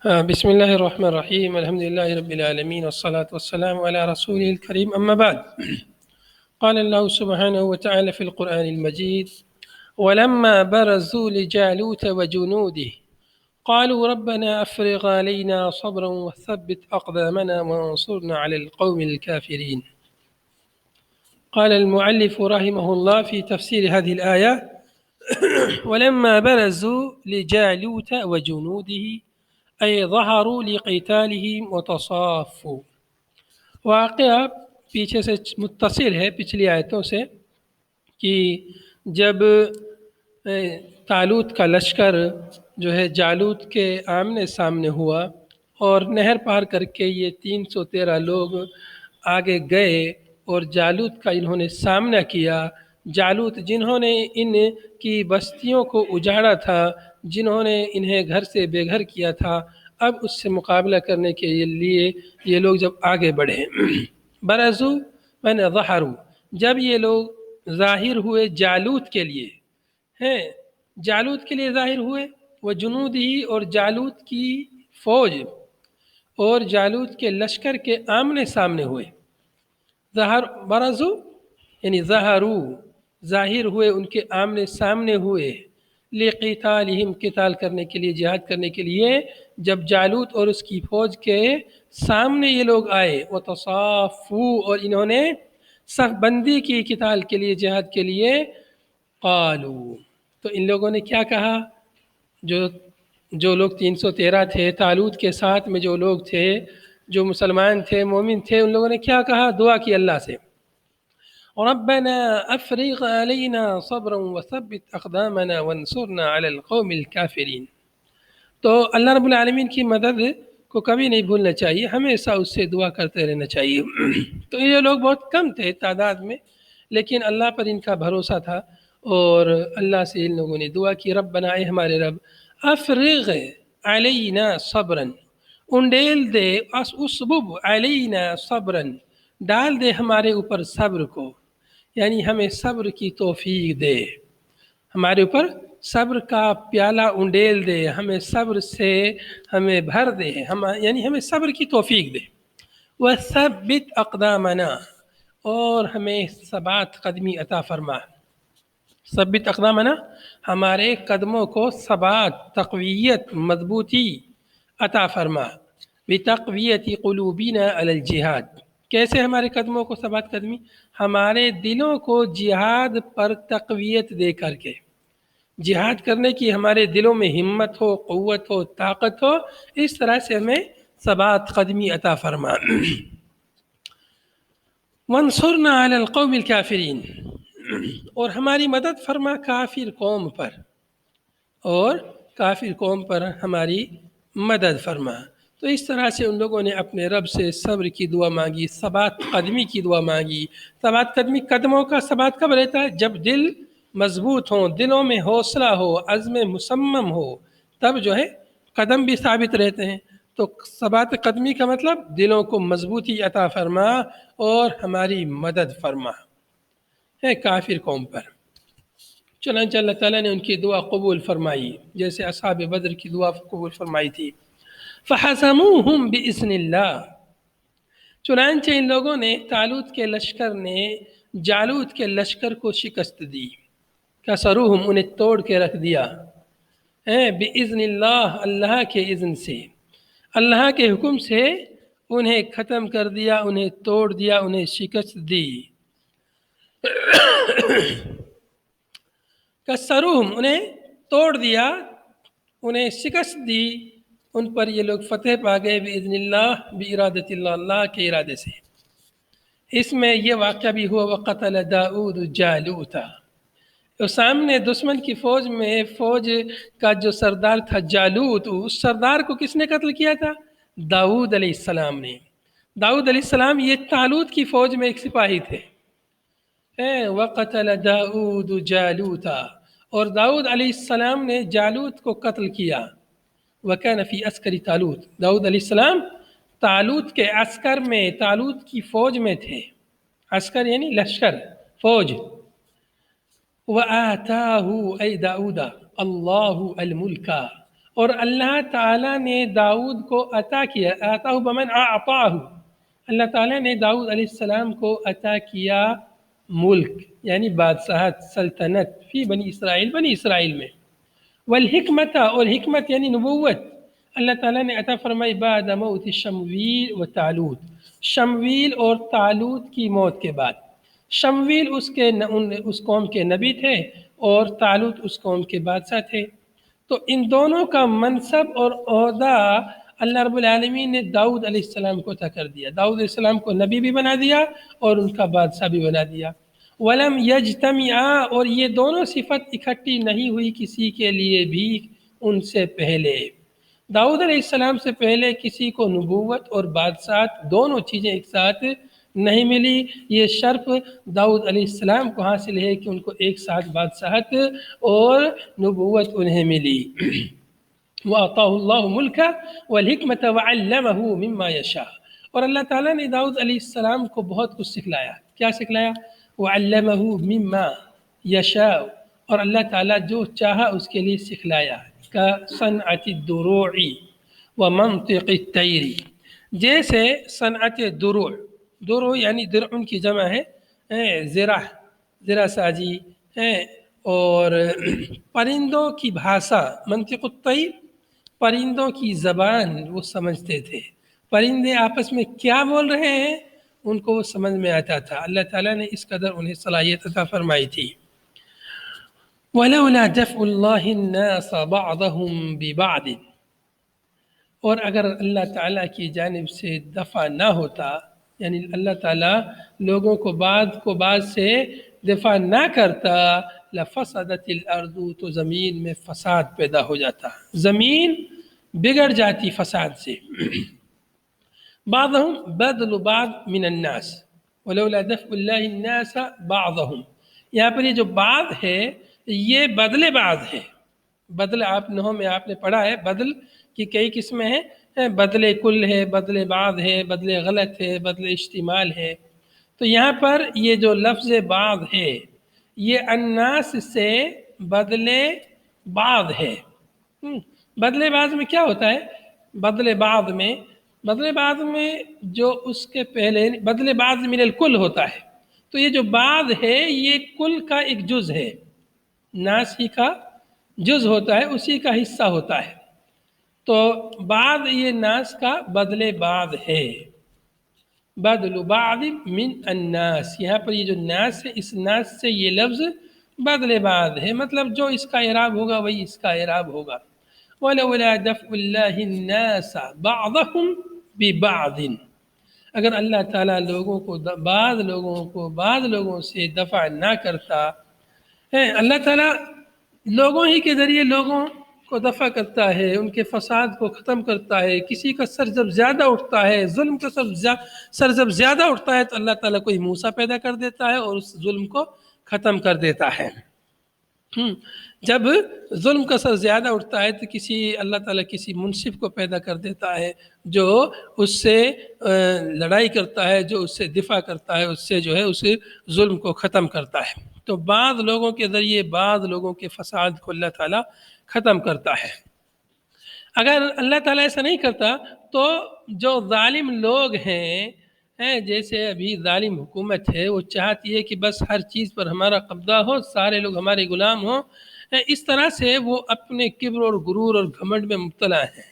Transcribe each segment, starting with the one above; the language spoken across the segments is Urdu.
بسم الله الرحمن الرحيم الحمد لله رب العالمين والصلاة والسلام على رسوله الكريم أما بعد. قال الله سبحانه وتعالى في القرآن المجيد: ولما برزوا لجالوت وجنوده قالوا ربنا أفرغ علينا صبرا وثبت أقدامنا وانصرنا على القوم الكافرين. قال المؤلف رحمه الله في تفسير هذه الآية: ولما برزوا لجالوت وجنوده أي ظہروا لقتالهم وتصافوا. واقعہ پیچھے سے متصل ہے پچھلی آیتوں سے کہ جب طالوت کا لشکر جو ہے جالوت کے آمنے سامنے ہوا اور نہر پار کر کے یہ 313 لوگ آگے گئے اور جالوت کا انہوں نے سامنا کیا. جالوت جنہوں نے ان کی بستیوں کو اجاڑا تھا، جنہوں نے انہیں گھر سے بے گھر کیا تھا، اب اس سے مقابلہ کرنے کے لیے یہ لوگ جب آگے بڑھے برزو من ظہرو، جب یہ لوگ ظاہر ہوئے جالوت کے لیے ہیں، جالوت کے لیے ظاہر ہوئے، وہ جنود ہی اور جالوت کی فوج اور جالوت کے لشکر کے آمنے سامنے ہوئے. ظہر برزو یعنی ظہرو، ظاہر ہوئے، ان کے آمنے سامنے ہوئے، لقتالہم قتال کرنے کے لیے، جہاد کرنے کے لیے. جب جالوت اور اس کی فوج کے سامنے یہ لوگ آئے، وتصافو، اور انہوں نے صف بندی کی قتال کے لیے، جہاد کے لیے. قالو، تو ان لوگوں نے کیا کہا؟ جو لوگ 313 تھے، طالوت کے ساتھ میں جو لوگ تھے، جو مسلمان تھے، مومن تھے، ان لوگوں نے کیا کہا؟ دعا کی اللہ سے: ربنا افرغ علینا صبرا وثبت اقدامنا وانصرنا علی القوم الکافرین. تو اللہ رب العالمین کی مدد کو کبھی نہیں بھولنا چاہیے، ہمیشہ اس سے دعا کرتے رہنا چاہیے. تو یہ لوگ بہت کم تھے تعداد میں، لیکن اللہ پر ان کا بھروسہ تھا اور اللہ سے ان لوگوں نے دعا کی: ربنا، اے ہمارے رب، افرغ علینا صبرا، انڈیل دے، اسبب علینا صبرا، ڈال دے ہمارے اوپر صبر کو، یعنی ہمیں صبر کی توفیق دے، ہمارے اوپر صبر کا پیالہ انڈیل دے، ہمیں صبر سے ہمیں بھر دے، یعنی ہمیں صبر کی توفیق دے. وثبت اقدامنا، اور ہمیں ثبات قدمی عطا فرما. ثبت اقدامنا، ہمارے قدموں کو ثبات، تقویت، مضبوطی عطا فرما. بتقویت قلوبنا علی الجہاد، کیسے ہمارے قدموں کو ثبات قدمی؟ ہمارے دلوں کو جہاد پر تقویت دے کر کے، جہاد کرنے کی ہمارے دلوں میں ہمت ہو، قوت ہو، طاقت ہو، اس طرح سے ہمیں ثبات قدمی عطا فرما. وانصرنا علی القوم الکافرین، اور ہماری مدد فرما کافر قوم پر، اور کافر قوم پر ہماری مدد فرما. تو اس طرح سے ان لوگوں نے اپنے رب سے صبر کی دعا مانگی، ثبات قدمی کی دعا مانگی. ثبات قدمی، قدموں کا ثبات کب رہتا ہے؟ جب دل مضبوط ہوں، دلوں میں حوصلہ ہو، عزم مصمم ہو، تب جو ہے قدم بھی ثابت رہتے ہیں. تو ثبات قدمی کا مطلب دلوں کو مضبوطی عطا فرما اور ہماری مدد فرما ہے کافر قوم پر. چنانچہ اللہ تعالیٰ نے ان کی دعا قبول فرمائی، جیسے اصحاب بدر کی دعا قبول فرمائی تھی. فَحَزَمُوهُمْ بِإِذْنِ اللَّهِ، چنانچہ ان لوگوں نے، طالوت کے لشکر نے جالوت کے لشکر کو شکست دی. کسروہم، انہیں توڑ کے رکھ دیا. بِإِذْنِ اللہ، اللہ کے اذن سے، اللہ کے حکم سے انہیں ختم کر دیا، انہیں توڑ دیا، انہیں شکست دی. کسروہم، انہیں توڑ دیا، انہیں شکست دی، ان پر یہ لوگ فتح پا گئے. بِإِذْنِ اللہ، بِإِرادَةِ اللہ، اللہ کے ارادے سے. اس میں یہ واقعہ بھی ہوا: وَقَتَلَ داؤد جالوتا. تو سامنے دشمن کی فوج میں، فوج کا جو سردار تھا جالوت، اس سردار کو کس نے قتل کیا تھا؟ داؤد علیہ السلام نے. داؤد علیہ السلام یہ طالوت کی فوج میں ایک سپاہی تھے. وَقَتَلَ داؤد جالوتا، اور داؤد علیہ السلام نے جالوت کو قتل کیا. وَكَانَ فِي عَسْكَرِ طالوت، داؤد علیہ السلام طالوت کے عسکر میں، طالوت کی فوج میں تھے. عسکر یعنی لشکر، فوج. وَآتَاهُ أَيْ دَاؤُدَ اللَّهُ الْمُلْكَ، اور اللہ تعالیٰ نے داؤد کو عطا کیا، آتاہ بمن اعطاہ، اللہ تعالیٰ نے داؤد علیہ السلام کو عطا کیا ملک یعنی بادشاہت، سلطنت، فی بنی اسرائیل میں، والحکمت اور حکمت یعنی نبوت اللہ تعالیٰ نے عطا فرمائی بعد موت شمویل و تالوت، شمویل اور تالوت کی موت کے بعد۔ شمویل اس قوم کے نبی تھے اور تالوت اس قوم کے بادشاہ تھے، تو ان دونوں کا منصب اور عہدہ اللہ رب العالمین نے داؤد علیہ السلام کو عطا کر دیا، داؤد علیہ السلام کو نبی بھی بنا دیا اور ان کا بادشاہ بھی بنا دیا۔ ولم یجتمعا اور یہ دونوں صفت اکٹھی نہیں ہوئی کسی کے لیے بھی ان سے پہلے، داؤد علیہ السلام سے پہلے کسی کو نبوت اور بادشاہت دونوں چیزیں ایک ساتھ نہیں ملی، یہ شرف داؤد علیہ السلام کو حاصل ہے کہ ان کو ایک ساتھ بادشاہت اور نبوت انہیں ملی۔ وَأَعْطَاهُ اللَّهُ مُلْكَ وَالْحِكْمَةَ وَعَلَّمَهُ مِمَّا يَشَاءُ، اور اللہ تعالیٰ نے داؤد علیہ السلام کو بہت کچھ سکھلایا، کیا سکھلایا؟ وَعَلَّمَهُ مِمَّا يَشَاءُ، اور اللہ تعالیٰ جو چاہا اس کے لیے سکھلایا، کا صنعت الدروع ومنطق الطیر، جیسے صنعت دروع، دروع یعنی درع کی جمع ہے زرہ سازی اور پرندوں کی بھاشا، منطق الطیر پرندوں کی زبان وہ سمجھتے تھے، پرندے آپس میں کیا بول رہے ہیں ان کو وہ سمجھ میں آتا تھا، اللہ تعالیٰ نے اس قدر انہیں صلاحیت عطا فرمائی تھی۔ وَلَوْلَا دَفْعُ اللَّهِ النَّاسَ بَعْضَهُمْ بِبَعْضٍ، اور اگر اللہ تعالیٰ کی جانب سے دفع نہ ہوتا، یعنی اللہ تعالیٰ لوگوں کو بعض سے دفع نہ کرتا، لفسدت الارض، تو زمین میں فساد پیدا ہو جاتا، زمین بگڑ جاتی فساد سے۔ بعضهم بدل بعض من الناس ولولا دفع اللہ الناس بعضهم، یہاں پر یہ جو بعض ہے یہ بدل بعض ہے، بدل آپ نحو میں آپ نے پڑھا ہے، بدل کی کئی قسمیں ہیں، بدل کل ہے، بدل بعض ہے، بدل غلط ہے، بدل اشتمال ہے، تو یہاں پر یہ جو لفظ بعض ہے یہ الناس سے بدل بعض ہے۔ بدل بعض میں کیا ہوتا ہے؟ بدل بعض میں جو اس کے پہلے بدل بعض من الکل ہوتا ہے، تو یہ جو بعض ہے یہ کل کا ایک جز ہے، ناس ہی کا جز ہوتا ہے، اسی کا حصہ ہوتا ہے، تو بعض یہ ناس کا بدل بعض ہے، بدل بعض من الناس، یہاں پر یہ جو ناس ہے اس ناس سے یہ لفظ بدل بعض ہے، مطلب جو اس کا اعراب ہوگا وہی اس کا اعراب ہوگا۔ وَلَوْلَا دَفْعُ اللَّهِ النَّاسَ بَعْضَهُمْ بِبَعْضٍ، اگر اللہ تعالیٰ بعض لوگوں سے دفع نہ کرتا، اللہ تعالیٰ لوگوں ہی کے ذریعے لوگوں کو دفع کرتا ہے، ان کے فساد کو ختم کرتا ہے، کسی کا سر جب زیادہ اٹھتا ہے، ظلم کا سر جب زیادہ اٹھتا ہے تو اللہ تعالیٰ کوئی موسیٰ پیدا کر دیتا ہے اور اس ظلم کو ختم کر دیتا ہے۔ جب ظلم کا سر زیادہ اٹھتا ہے تو اللہ تعالیٰ کسی منصف کو پیدا کر دیتا ہے جو اس سے لڑائی کرتا ہے، جو اس سے دفاع کرتا ہے، اس سے جو ہے اس ظلم کو ختم کرتا ہے، تو بعض لوگوں کے ذریعے بعض لوگوں کے فساد کو اللہ تعالیٰ ختم کرتا ہے۔ اگر اللہ تعالیٰ ایسا نہیں کرتا تو جو ظالم لوگ ہیں جیسے ابھی ظالم حکومت ہے، وہ چاہتی ہے کہ بس ہر چیز پر ہمارا قبضہ ہو، سارے لوگ ہمارے غلام ہوں، اس طرح سے وہ اپنے کبر اور غرور اور گھمنڈ میں مبتلا ہیں،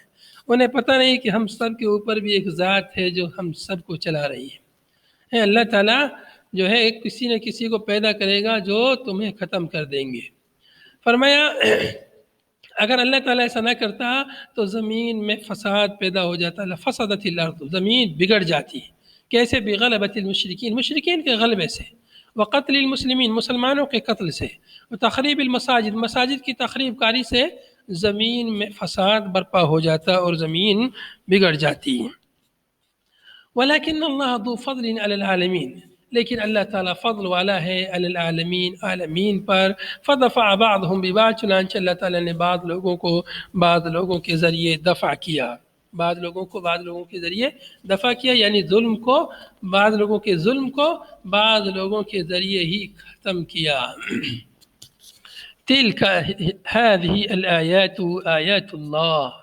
انہیں پتہ نہیں کہ ہم سب کے اوپر بھی ایک ذات ہے جو ہم سب کو چلا رہی ہے۔ اللہ تعالیٰ جو ہے کسی نہ کسی کو پیدا کرے گا جو تمہیں ختم کر دیں گے۔ فرمایا اگر اللہ تعالیٰ ایسا نہ کرتا تو زمین میں فساد پیدا ہو جاتا، لفسدت الارض، زمین بگڑ جاتی، کیسے؟ بغلبۃ المشرکین، مشرکین کے غلبے سے، وقتل المسلمین، مسلمانوں کے قتل سے، وتخریب المساجد، مساجد کی تخریب کاری سے زمین میں فساد برپا ہو جاتا اور زمین بگڑ جاتی۔ ولیکن اللہ ذو فضل علی العالمین، لیکن اللہ تعالیٰ فضل والا ہے علی العالمین، عالمین پر، فدفع بعضهم ببعض، چنانچہ اللہ تعالیٰ نے بعض لوگوں کو بعض لوگوں کے ذریعے دفع کیا، بعض لوگوں کو بعض لوگوں کے ذریعے دفع کیا، یعنی ظلم کو، بعض لوگوں کے ظلم کو بعض لوگوں کے ذریعے ہی ختم کیا۔ تلک هذه الآیات آیات اللہ،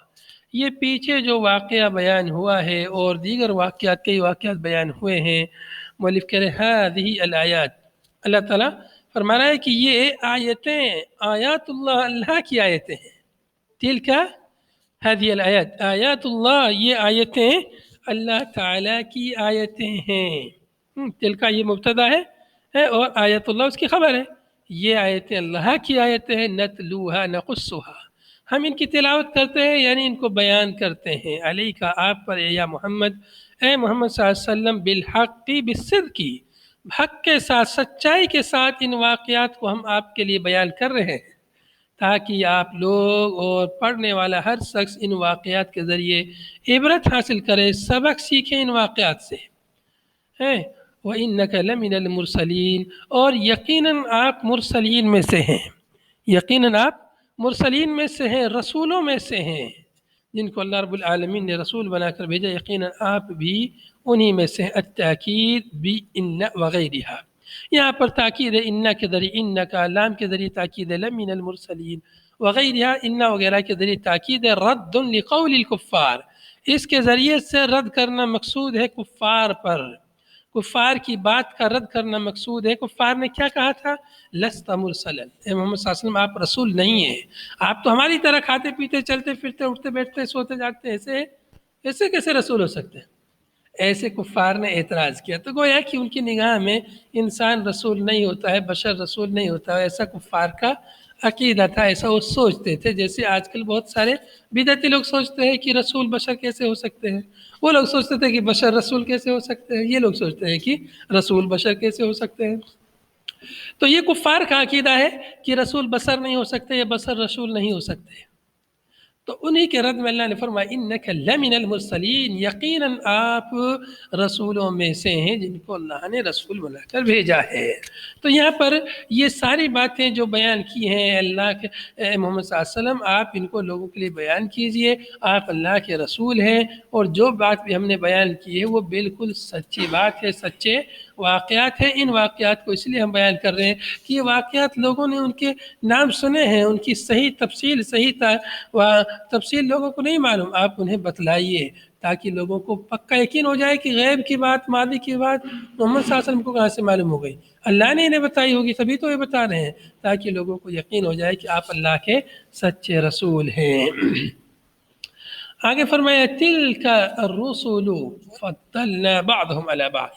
یہ پیچھے جو واقعہ بیان ہوا ہے اور دیگر واقعات کئی واقعات بیان ہوئے ہیں، مؤلف کہہ رہے هذه الآیات، اللہ تعالیٰ فرما رہا ہے کہ یہ آیتیں آیات اللہ، اللہ کی آیتیں ہیں. تلک هذه الآیات آیات اللہ، یہ آیتیں اللہ تعالیٰ کی آیتیں ہیں. تلک یہ مبتدا ہے اور آیت اللہ اس کی خبر ہے. یہ آیتیں اللہ کی آیتیں ہیں، نتلوہا نقصہا، ہم ان کی تلاوت کرتے ہیں یعنی ان کو بیان کرتے ہیں، علیہ آپ پر یا محمد، اے محمد صلی اللہ علیہ وسلم، بالحق بالصدق، حق کے ساتھ سچائی کے ساتھ ان واقعات کو ہم آپ کے لیے بیان کر رہے ہیں تاکہ آپ لوگ اور پڑھنے والا ہر شخص ان واقعات کے ذریعے عبرت حاصل کرے، سبق سیکھیں ان واقعات سے ہیں. وَإِنَّكَ لَمِنَ الْمُرْسَلِينَ، اور یقیناً آپ مرسلین میں سے ہیں، یقیناً آپ مرسلین میں سے ہیں، رسولوں میں سے ہیں جن کو اللہ رب العالمین نے رسول بنا کر بھیجا، یقیناً آپ بھی انہی میں سے ہیں. التاکید بِإِنَّ وغیرہا، یہاں پر تاکید ہے اِنَّ کے ذریعے، اِنَّ کا لام کے ذریعے تاکید ہے، لَمِنَ الْمُرْسَلِينَ وغیرہا، اِنَّ وغیرہ کے ذریعے تاکید ہے، رد لقول الکفار، اس کے ذریعے سے رد کرنا مقصود ہے کفار پر، کفار کی بات کا رد کرنا مقصود ہے. کفار نے کیا کہا تھا؟ لست مرسلا، اے محمد صلی اللہ علیہ وسلم آپ رسول نہیں ہیں، آپ تو ہماری طرح کھاتے پیتے چلتے پھرتے اٹھتے بیٹھتے سوتے جاگتے، ایسے کیسے رسول ہو سکتے ہیں؟ ایسے کفار نے اعتراض کیا. تو گویا کہ ان کی نگاہ میں انسان رسول نہیں ہوتا ہے، بشر رسول نہیں ہوتا ہے، ایسا کفار کا عقیدہ تھا، ایسا وہ سوچتے تھے. جیسے آج کل بہت سارے بدعتی لوگ سوچتے ہیں کہ رسول بشر کیسے ہو سکتے ہیں، وہ لوگ سوچتے تھے کہ بشر رسول کیسے ہو سکتے ہیں، یہ لوگ سوچتے ہیں کہ رسول بشر کیسے ہو سکتے ہیں. تو یہ کفار کا عقیدہ ہے کہ رسول بشر نہیں ہو سکتے یا بشر رسول نہیں ہو سکتے. تو انہی کے رد میں اللہ نے فرمایا انک لمن المرسلین، یقیناً آپ رسولوں میں سے ہیں جن کو اللہ نے رسول بنا کر بھیجا ہے. تو یہاں پر یہ ساری باتیں جو بیان کی ہیں اللہ کے، اے محمد صلی اللہ علیہ وسلم آپ ان کو لوگوں کے لیے بیان کیجئے، آپ اللہ کے رسول ہیں، اور جو بات بھی ہم نے بیان کی ہے وہ بالکل سچی بات ہے، سچے واقعات ہیں. ان واقعات کو اس لیے ہم بیان کر رہے ہیں کہ یہ واقعات لوگوں نے ان کے نام سنے ہیں، ان کی صحیح تفصیل تفصیل لوگوں کو نہیں معلوم، آپ انہیں بتلائیے تاکہ لوگوں کو پکا یقین ہو جائے کہ غیب کی بات، ماضی کی بات محمد صلی اللہ علیہ وسلم کو کہاں سے معلوم ہو گئی، اللہ نے انہیں بتائی ہوگی تبھی تو یہ بتا رہے ہیں، تاکہ لوگوں کو یقین ہو جائے کہ آپ اللہ کے سچے رسول ہیں. آگے فرمایا تلک الرسل فضلنا بعضهم علی بعض.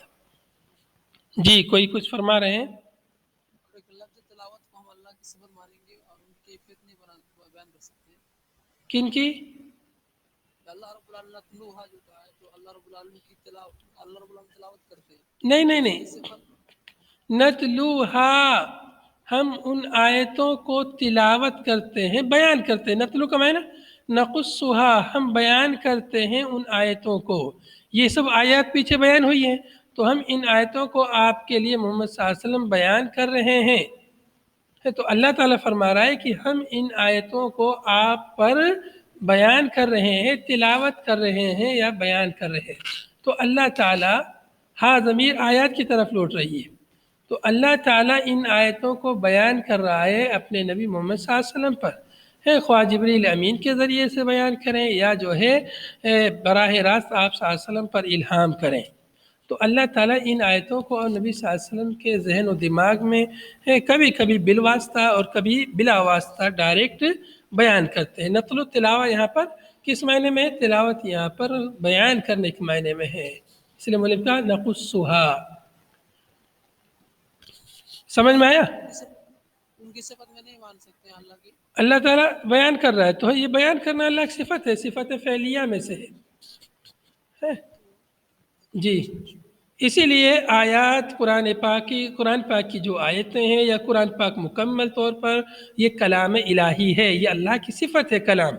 جی کوئی کچھ فرما رہے ہیں؟ لفظ تلاوت کو ہم اللہ کی صفت مانیں گے اور ان کی کیفیت نہیں بیان کر سکتے. کن کی؟ اللہ رب العالمین نتلوہا جو کہا ہے تو اللہ رب العالمین کی تلاوت، اللہ رب العالمین تلاوت کرتے ہیں. نہیں نتلوہا، ہم ان آیتوں کو تلاوت کرتے ہیں، بیان کرتے ہیں. نتلو کا معنی نقصھا، ہم بیان کرتے ہیں ان آیتوں کو. یہ سب آیات پیچھے بیان ہوئی ہیں تو ہم ان آیتوں کو آپ کے لیے محمد صلی اللہ علیہ وسلم بیان کر رہے ہیں. تو اللہ تعالیٰ فرما رہا ہے کہ ہم ان آیتوں کو آپ پر بیان کر رہے ہیں، تلاوت کر رہے ہیں یا بیان کر رہے ہیں. تو اللہ تعالیٰ، ہاں ضمیر آیات کی طرف لوٹ رہی ہے، تو اللہ تعالیٰ ان آیتوں کو بیان کر رہا ہے اپنے نبی محمد صلی اللہ علیہ وسلم پر، خواہ جبریل امین کے ذریعے سے بیان کریں یا جو ہے براہ راست آپ صلی اللہ علیہ وسلم پر الہام کریں. تو اللہ تعالیٰ ان آیتوں کو اور نبی صلی اللہ علیہ وسلم کے ذہن و دماغ میں کبھی کبھی بالواسطہ اور کبھی بلا واسطہ ڈائریکٹ بیان کرتے ہیں. نقل و تلاوہ یہاں پر کس معنی میں؟ تلاوت یہاں پر بیان کرنے کے معنی میں ہے، اس لیے مولوی کہا نقصھا. سمجھ میں آیا؟ ان کی صفت میں نہیں مان سکتے ہیں اللہ کی. اللہ تعالیٰ بیان کر رہا ہے تو یہ بیان کرنا اللہ کی صفت ہے، صفت فعلیہ میں سے ہے. جی اسی لیے آیات قرآن پاک کی جو آیتیں ہیں یا قرآن پاک مکمل طور پر یہ کلام الہی ہے، یہ اللہ کی صفت ہے. کلام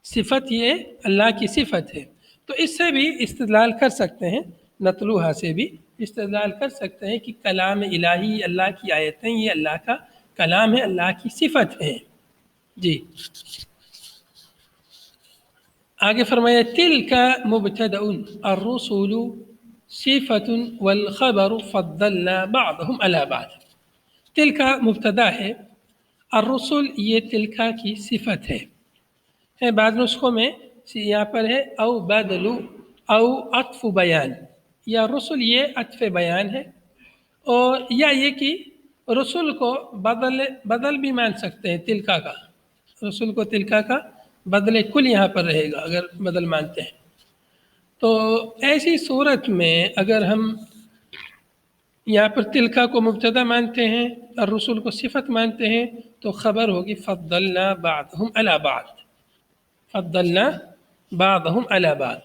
صفت یہ اللہ کی صفت ہے. تو اس سے بھی استدلال کر سکتے ہیں، نتلوہا سے بھی استدلال کر سکتے ہیں کہ کلام الہی اللہ کی آیتیں یہ اللہ کا کلام ہے، اللہ کی صفت ہے. جی آگے فرمایا تلک مبتدأ الرسول صفت والخبر فضلنا بعضهم على بعض. تلک مبتدا ہے الرسل یہ تلکا کی صفت ہے بعض نسخوں میں یہاں پر ہے او بدلو او عطف بیان، یا رسل یہ عطف بیان ہے، اور یا یہ کہ رسول کو بدل بھی مان سکتے ہیں تلکا کا، رسول کو تلکا کا بدل کل یہاں پر رہے گا اگر بدل مانتے ہیں۔ تو ایسی صورت میں اگر ہم یہاں پر تلکا کو مبتدا مانتے ہیں اور رسول کو صفت مانتے ہیں تو خبر ہوگی فضلنا بعضهم علی بعض، فضلنا بعضهم علی بعض۔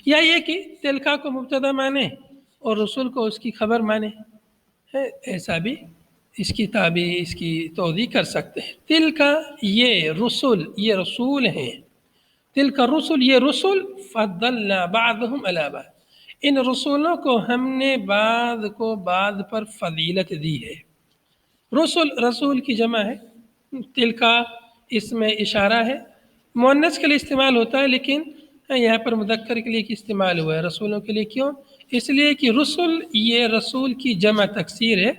یا یہ کہ تلکا کو مبتدا مانے اور رسول کو اس کی خبر مانے، ایسا بھی اس کی تعبیر اس کی توضیح کر سکتے ہیں۔ تلکا یہ رسول، یہ رسول ہیں، تلکا رسول یہ رسول، فضلنا بعضهم علی بعض، ان رسولوں کو ہم نے بعض کو بعض پر فضیلت دی ہے۔ رسول کی جمع ہے، تلکا اس میں اشارہ ہے، مؤنث کے لیے استعمال ہوتا ہے لیکن یہاں پر مذکر کے لیے استعمال ہوا ہے، رسولوں کے لیے کیوں؟ اس لیے کہ رسول یہ رسول کی جمع تکسیر ہے،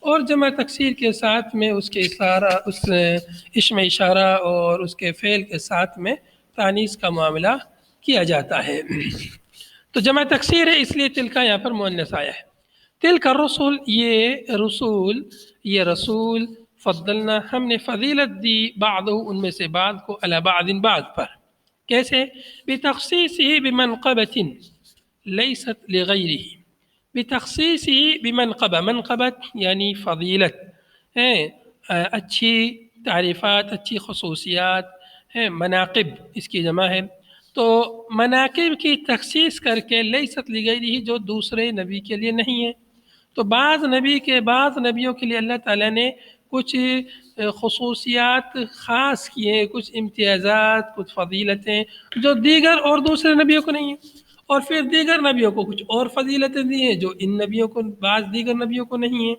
اور جمع تکسیر کے ساتھ میں اس کے اشارہ، اس اسم اشارہ اور اس کے فعل کے ساتھ میں تانیث کا معاملہ کیا جاتا ہے، تو جمع تکسیر ہے اس لیے تلکا یہاں پر مؤنث آیا ہے۔ تلک الرسل یہ رسول فضلنا ہم نے فضیلت دی بعضہ ان میں سے بعض کو علی بعض بعض پر، کیسے؟ بتخصیصه بمنقبۃ لیست لغیرہ، بتخصیصه بمنقبہ، منقبت یعنی فضیلت، اچھی تعریفات، اچھی خصوصیات، مناقب اس کی جمع ہے، تو مناقب کی تخصیص کر کے لیست لغیرہ جو دوسرے نبی کے لیے نہیں ہے، تو بعض نبیوں کے لیے اللہ تعالیٰ نے کچھ خصوصیات خاص کیے، کچھ امتیازات، کچھ فضیلتیں جو دیگر اور دوسرے نبیوں کو نہیں ہیں، اور پھر دیگر نبیوں کو کچھ اور فضیلتیں دی ہیں جو ان نبیوں کو، بعض دیگر نبیوں کو نہیں ہیں۔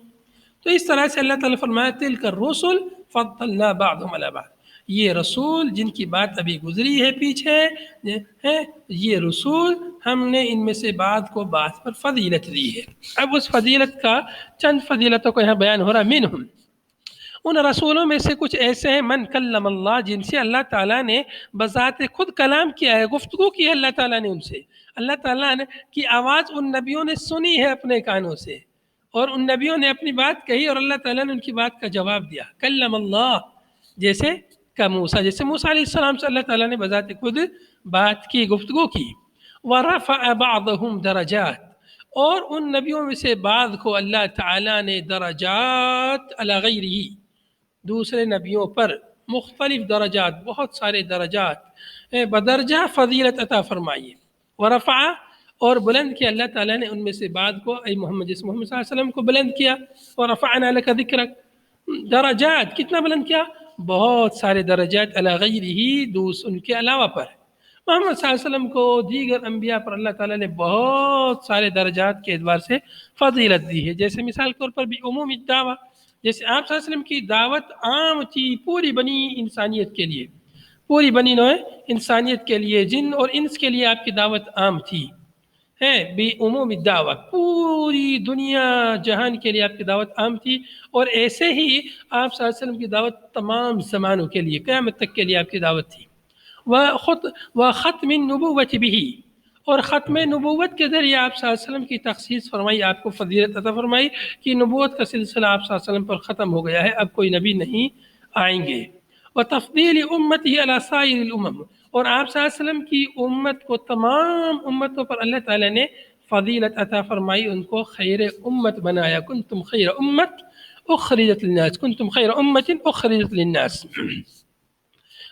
تو اس طرح سے اللہ تعالیٰ فرمایا تلک الرسل فضلنا بعضهم علی بعض، یہ رسول جن کی بات ابھی گزری ہے پیچھے ہے، یہ رسول ہم نے ان میں سے بعض کو بعض پر فضیلت دی ہے۔ اب اس فضیلت کا چند فضیلتوں کو یہاں بیان ہو رہا، منہم ان رسولوں میں سے کچھ ایسے ہیں من کلم اللہ جن سے اللہ تعالیٰ نے بذات خود کلام کیا ہے، گفتگو کی ہے اللہ تعالیٰ نے ان سے، اللہ تعالیٰ نے کی آواز ان نبیوں نے سنی ہے اپنے کانوں سے، اور ان نبیوں نے اپنی بات کہی اور اللہ تعالیٰ نے ان کی بات کا جواب دیا۔ کلم اللہ جیسے کا موسیٰ، جیسے موسیٰ علیہ السلام سے اللہ تعالیٰ نے بذات خود بات کی، گفتگو کی۔ ورفع بعضهم درجات، اور ان نبیوں میں سے بعض کو اللہ تعالیٰ نے درجات علی غیرہ دوسرے نبیوں پر مختلف درجات، بہت سارے درجات بدرجہ فضیلت عطا فرمائی۔ ورفع اور بلند کیا اللہ تعالیٰ نے ان میں سے بعض کو، اے محمد جس محمد صلی اللہ علیہ وسلم کو بلند کیا، ورفعنا لک ذکرک، درجات کتنا بلند کیا؟ بہت سارے درجات علی غیرہ ان کے علاوہ پر، محمد صلی اللہ علیہ وسلم کو دیگر انبیاء پر اللہ تعالیٰ نے بہت سارے درجات کے اعتبار سے فضیلت دی ہے، جیسے مثال کے طور پر بھی عمومی دعویٰ، جیسے آپ صلی اللہ علیہ وسلم کی دعوت عام تھی پوری بنی انسانیت کے لیے، پوری بنی نوع انسانیت کے لیے، جن اور انس کے لیے آپ کی دعوت عام تھی، بعموم الدعوت، پوری دنیا جہان کے لیے آپ کی دعوت عام تھی، اور ایسے ہی آپ صلی اللہ علیہ وسلم کی دعوت تمام زمانوں کے لیے، قیامت تک کے لیے آپ کی دعوت تھی۔ وختم النبوت بھی، اور ختم نبوت کے ذریعے آپ صلی اللہ علیہ وسلم کی تخصیص فرمائی، آپ کو فضیلت عطا فرمائی کہ نبوت کا سلسلہ آپ صلی اللہ علیہ وسلم پر ختم ہو گیا ہے، اب کوئی نبی نہیں آئیں گے۔ وتفضیل امتہ علی سائر الامم، اور آپ صلی اللہ علیہ وسلم کی امت کو تمام امتوں پر اللہ تعالیٰ نے فضیلت عطا فرمائی، ان کو خیر امت بنایا، کنتم خیر امت اخرجت للناس، کنتم خیر امت اخرجت للناس۔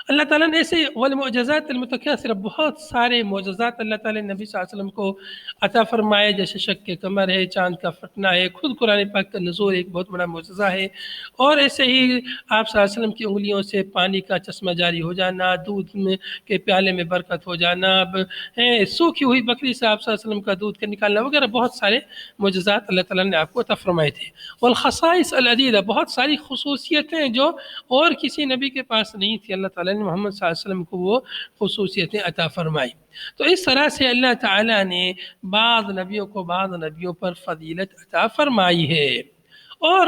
اللہ تعالیٰ نے ایسے والمعجزات المتکاثرہ، بہت سارے معجزات اللہ تعالیٰ نے نبی صلی اللہ علیہ وسلم کو عطا فرمائے، جیسے شق کے کمر ہے، چاند کا پھٹنا ہے، خود قرآن پاک کا نزول ایک بہت بڑا معجزہ ہے، اور ایسے ہی آپ صلی اللہ علیہ وسلم کی انگلیوں سے پانی کا چشمہ جاری ہو جانا، دودھ کے پیالے میں برکت ہو جانا، سوکھی ہوئی بکری سے آپ صلی اللہ علیہ وسلم کا دودھ کا نکالنا وغیرہ، بہت سارے معجزات اللہ تعالیٰ نے آپ کو عطا فرمائے تھے۔ والخصائص العدیدہ، بہت ساری خصوصیتیں جو اور کسی نبی کے پاس نہیں تھی، اللہ تعالیٰ نے محمد صلی اللہ علیہ وسلم کو وہ خصوصیتیں عطا فرمائی۔ تو اس طرح سے اللہ تعالیٰ نے بعض نبیوں کو بعض نبیوں پر فضیلت عطا فرمائی ہے، اور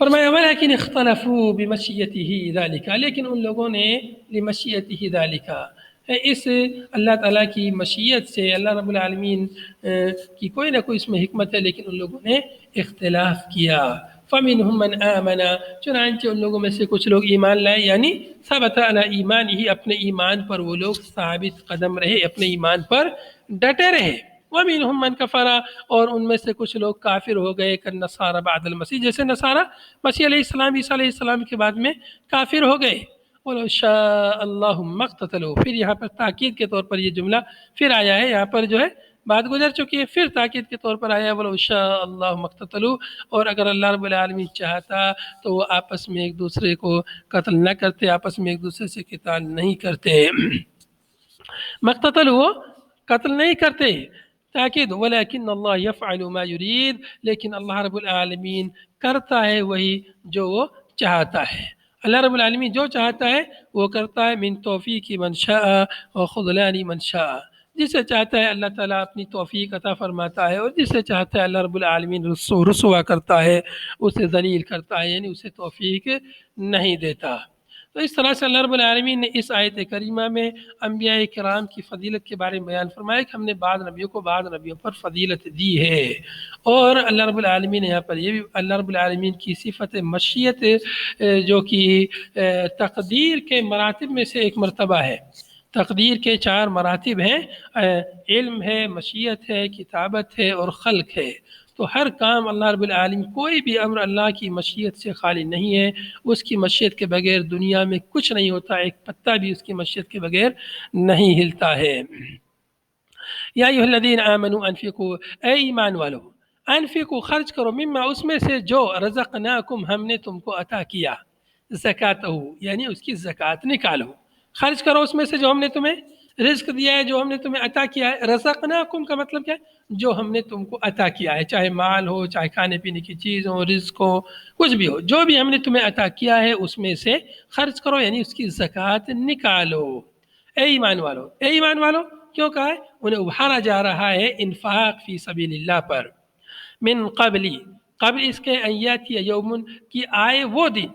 فرمایا ولیکن اختلفوا بمشیتہ ذالک، لیکن ان لوگوں نے لمشیتہ ذالک، اس اللہ تعالیٰ کی مشیت سے، اللہ رب العالمین کی کوئی نہ کوئی اس میں حکمت ہے، لیکن ان لوگوں نے اختلاف کیا۔ فَمِنْهُمْ مَنْ آمَنَ، چنانچہ ان لوگوں میں سے کچھ لوگ ایمان لائے، یعنی ثبت علی ایمان ہی، اپنے ایمان پر وہ لوگ ثابت قدم رہے، اپنے ایمان پر ڈٹے رہے۔ وَمِنْهُمْ مَنْ كَفَرَ، اور ان میں سے کچھ لوگ کافر ہو گئے، كالنصارى بعد المسیح، جیسے نصارہ مسیح علیہ السلام، عیسیٰ علیہ السلام کے بعد میں کافر ہو گئے۔ وَلَوْ شَاءَ اللَّهُ مَا اقْتَتَلُوا، پھر یہاں پر تاکید کے طور پر یہ جملہ پھر آیا ہے، یہاں پر جو ہے بات گزر چکی ہے، پھر تاکید کے طور پر آیا وَلَوْ شَاءَ اللَّهُ مَا اقْتَتَلُوا، اور اگر اللہ رب العالمین چاہتا تو وہ آپس میں ایک دوسرے کو قتل نہ کرتے، آپس میں ایک دوسرے سے قتال نہیں کرتے۔ مقتتل وہ قتل نہیں کرتے، تاکید ولیکن اللہ یفعل ما یرید، لیکن اللہ رب العالمین کرتا ہے وہی جو وہ چاہتا ہے۔ اللہ رب العالمین جو چاہتا ہے وہ کرتا ہے، من توفیق من شاء و خذلان من شاء، جسے چاہتا ہے اللہ تعالیٰ اپنی توفیق عطا فرماتا ہے، اور جسے چاہتا ہے اللہ رب العالمین رسوا کرتا ہے، اسے ذلیل کرتا ہے، یعنی اسے توفیق نہیں دیتا۔ تو اس طرح سے اللہ رب العالمین نے اس آیت کریمہ میں انبیاء کرام کی فضیلت کے بارے میں بیان فرمایا کہ ہم نے بعض نبیوں کو بعض نبیوں پر فضیلت دی ہے، اور اللہ رب العالمین نے یہاں پر یہ بھی اللہ رب العالمین کی صفت مشیت جو کہ تقدیر کے مراتب میں سے ایک مرتبہ ہے۔ تقدیر کے 4 مراتب ہیں، علم ہے، مشیت ہے، کتابت ہے اور خلق ہے۔ تو ہر کام اللہ رب العالمین، کوئی بھی امر اللہ کی مشیت سے خالی نہیں ہے، اس کی مشیت کے بغیر دنیا میں کچھ نہیں ہوتا، ایک پتا بھی اس کی مشیت کے بغیر نہیں ہلتا ہے۔ یا ایھا الذین آمنوا انفقوا، اے ایمان والو، انفقوا خرچ کرو، مما اس میں سے جو رزقناکم ہم نے تم کو عطا کیا، زکاتہ یعنی اس کی زکوٰۃ نکالو، خرچ کرو اس میں سے جو ہم نے تمہیں رزق دیا ہے، جو ہم نے تمہیں عطا کیا ہے۔ رزقناکم کا مطلب کیا ہے؟ جو ہم نے تم کو عطا کیا ہے، چاہے مال ہو، چاہے کھانے پینے کی چیز ہو، رزق ہو، کچھ بھی ہو، جو بھی ہم نے تمہیں عطا کیا ہے اس میں سے خرچ کرو، یعنی اس کی زکوٰۃ نکالو۔ اے ایمان والو، اے ایمان والو کیوں کہا ہے؟ انہیں ابھارا جا رہا ہے انفاق فی سبیل اللہ پر۔ من قبل اس کے ان یاتی یوم، کی آئے وہ دن،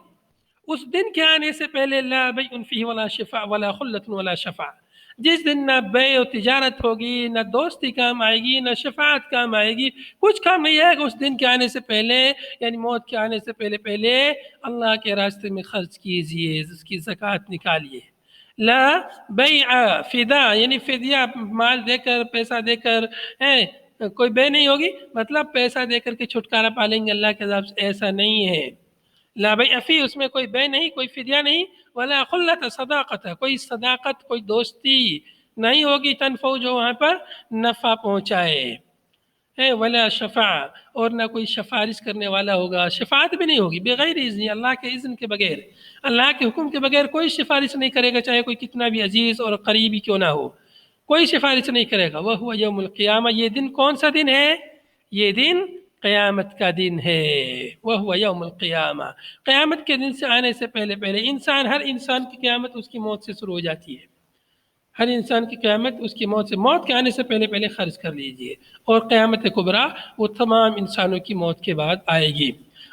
اس دن کے آنے سے پہلے، لا بیع فیہ ولا شفاء ولا خلۃ ولا شفاء، جس دن نہ بیع و تجارت ہوگی، نہ دوستی کام آئے گی، نہ شفاعت کام آئے گی، کچھ کام نہیں آئے گا اس دن کے آنے سے پہلے، یعنی موت کے آنے سے پہلے پہلے اللہ کے راستے میں خرچ کیجئے، اس کی زکوٰۃ نکالیے۔ لا بیع فدا، یعنی فدیہ مال دے کر، پیسہ دے کر کوئی بے نہیں ہوگی، مطلب پیسہ دے کر کے چھٹکارا پالیں گے اللہ کے عذاب سے، ایسا نہیں ہے۔ لا بیع فی، اس میں کوئی بے نہیں، کوئی فدیہ نہیں، ولا خلت، صداقت، کوئی صداقت، کوئی دوستی نہیں ہوگی، تنفع جو وہاں پر نفع پہنچائے، ولا شفاع، اور نہ کوئی سفارش کرنے والا ہوگا، شفاعت بھی نہیں ہوگی، بغیر اذن، اللہ کے اذن کے بغیر، اللہ کے حکم کے بغیر کوئی سفارش نہیں کرے گا، چاہے کوئی کتنا بھی عزیز اور قریبی کیوں نہ ہو، کوئی سفارش نہیں کرے گا۔ وہو یوم القیامہ، یہ دن کون سا دن ہے؟ یہ دن قیامت کا دن ہے۔ وہو یوم القیامہ، قیامت کے دن سے آنے سے پہلے پہلے ہر انسان کی قیامت اس کی موت سے شروع ہو جاتی ہے، ہر انسان کی قیامت اس کی موت کے آنے سے پہلے پہلے خرچ کر لیجئے، اور قیامت کبریٰ وہ تمام انسانوں کی موت کے بعد آئے گی۔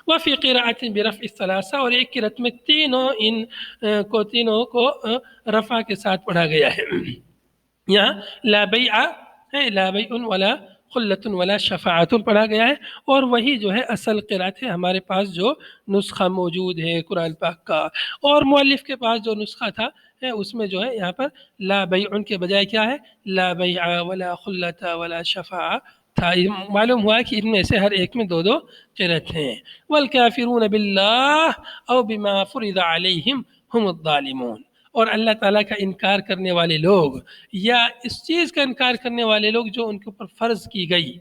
وفی قراءۃ برفع الثلاثہ، اور ایک قرأت میں تینوں کو رفع کے ساتھ پڑھا گیا ہے۔ یہاں لا بیع ولا خلۃ ولا شفاعت پڑھا گیا ہے، اور وہی جو ہے اصل قرأت ہے ہمارے پاس جو نسخہ موجود ہے قرآن پاک کا، اور مؤلف کے پاس جو نسخہ تھا اس میں جو ہے یہاں پر لا بیع کے بجائے کیا ہے؟ لا بیع ولا خلۃ ولا شفاعہ تھا۔ معلوم ہوا کہ ان میں سے ہر ایک میں 2 قرأت ہیں۔ والکافرون باللہ او بما فرض علیہم هم الظالمون، اور اللہ تعالیٰ کا انکار کرنے والے لوگ، یا اس چیز کا انکار کرنے والے لوگ جو ان کے اوپر فرض کی گئی،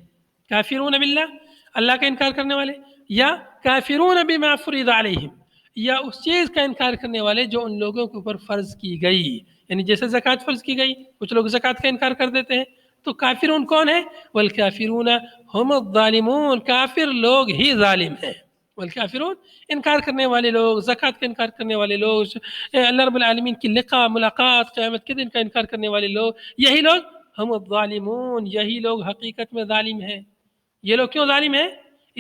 کافرون باللہ اللہ کا انکار کرنے والے، یا کافرون بما فرض علیہم، یا اس چیز کا انکار کرنے والے جو ان لوگوں کے اوپر فرض کی گئی، یعنی جیسے زکوٰۃ فرض کی گئی، کچھ لوگ زکوٰۃ کا انکار کر دیتے ہیں، تو کافرون کون ہے؟ والکافرون هم الظالمون، کافر لوگ ہی ظالم ہیں۔ والکافرون انکار کرنے والے لوگ، زکوٰۃ کا انکار کرنے والے لوگ، اللہ رب العالمین کی لقاء، ملاقات، قیامت کے دن کا انکار کرنے والے لوگ، یہی لوگ ہم الظالمون، یہی لوگ حقیقت میں ظالم ہیں۔ یہ لوگ کیوں ظالم ہیں؟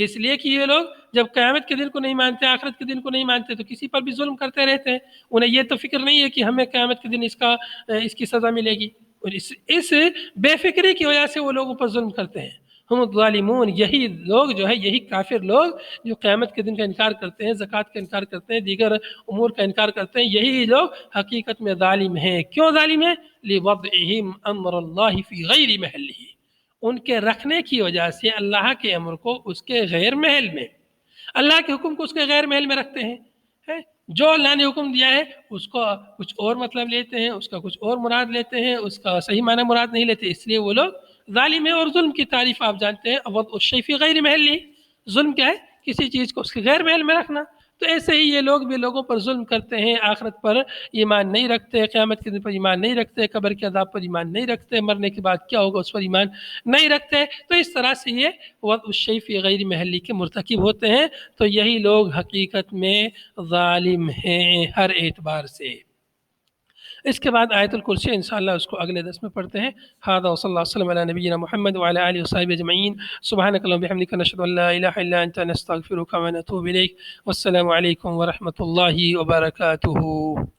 اس لیے کہ یہ لوگ جب قیامت کے دن کو نہیں مانتے، آخرت کے دن کو نہیں مانتے، تو کسی پر بھی ظلم کرتے رہتے ہیں. انہیں یہ تو فکر نہیں ہے کہ ہمیں قیامت کے دن اس کی سزا ملے گی، اور اس بے فکری کی وجہ سے وہ لوگوں پر ظلم کرتے ہیں. ہم الظالمون، یہی لوگ جو ہے، یہی کافر لوگ جو قیامت کے دن کا انکار کرتے ہیں، زکوٰۃ کا انکار کرتے ہیں، دیگر امور کا انکار کرتے ہیں، یہی لوگ حقیقت میں ظالم ہیں. کیوں ظالم ہیں؟ لِوَضْعِهِمْ أَمْرَ اللَّهِ فِي غَيْرِ مَحَلِّهِ، ان کے رکھنے کی وجہ سے اللہ کے امر کو اس کے غیر محل میں، اللہ کے حکم کو اس کے غیر محل میں رکھتے ہیں. جو اللہ نے حکم دیا ہے اس کو کچھ اور مطلب لیتے ہیں، اس کا کچھ اور مراد لیتے ہیں، اس کا صحیح معنی مراد نہیں لیتے. اس لیے وہ لوگ ظالم ہیں. اور ظلم کی تعریف آپ جانتے ہیں، وضع الشیء فی غیر محلہ. ظلم کیا ہے؟ کسی چیز کو اس کے غیر محل میں رکھنا. تو ایسے ہی یہ لوگ بھی لوگوں پر ظلم کرتے ہیں، آخرت پر ایمان نہیں رکھتے، قیامت کے دن پر ایمان نہیں رکھتے، قبر کے عذاب پر ایمان نہیں رکھتے، مرنے کے بعد کیا ہوگا اس پر ایمان نہیں رکھتے. تو اس طرح سے یہ وضع الشیء فی غیر محلہ کے مرتکب ہوتے ہیں. تو یہی لوگ حقیقت میں ظالم ہیں ہر اعتبار سے. اس کے بعد آیت الکرسی انشاءاللہ اس کو اگلے درس میں پڑھتے ہیں. ھذا وصلی اللہ وسلم علی نبینا محمد وعلی آلہ وصحبہ اجمعین. سبحانک اللہم وبحمدک، نشہد ان لا الہ الا انت، نستغفرک ونتوب الیک. والسلام علیکم ورحمۃ اللہ وبرکاتہ.